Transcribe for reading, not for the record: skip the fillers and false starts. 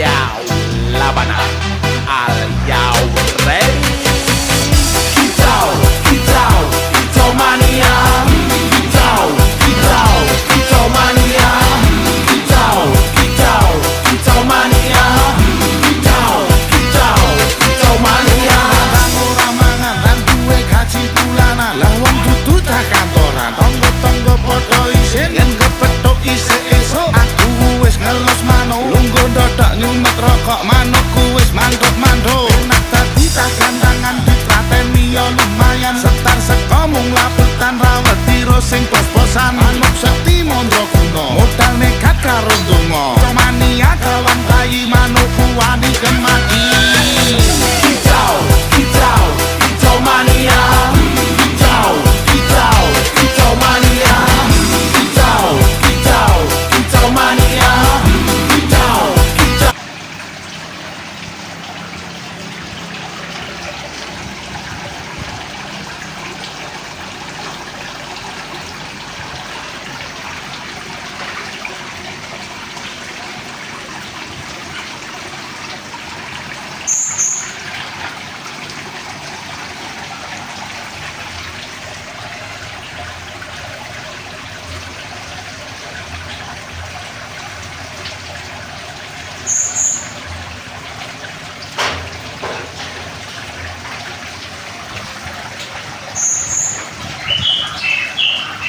Yao Labana Al Yao Ready Kitau, Kitau, Kitau Mania Kitau, Kitau, Kitau Mania Kitau, Kitau, Kitau Mania Kitau, Kitau, Kitau Mania Kang ora mangan lan duwe gaji bulanan lah wong dudu tak kantoran tonggo-tonggo padha isin yen kepethuk isih esuk aku wis ngelos manuk lungguh ndodok nyumet rokok manukku wis mandhok-mandhok enak dadi tak gandangan ditrateni ya lumayan setar seko mung laputan rawet tiro sing pos-posan manuk sakti mondro kuno modal nekat karo donga mania kawan bayi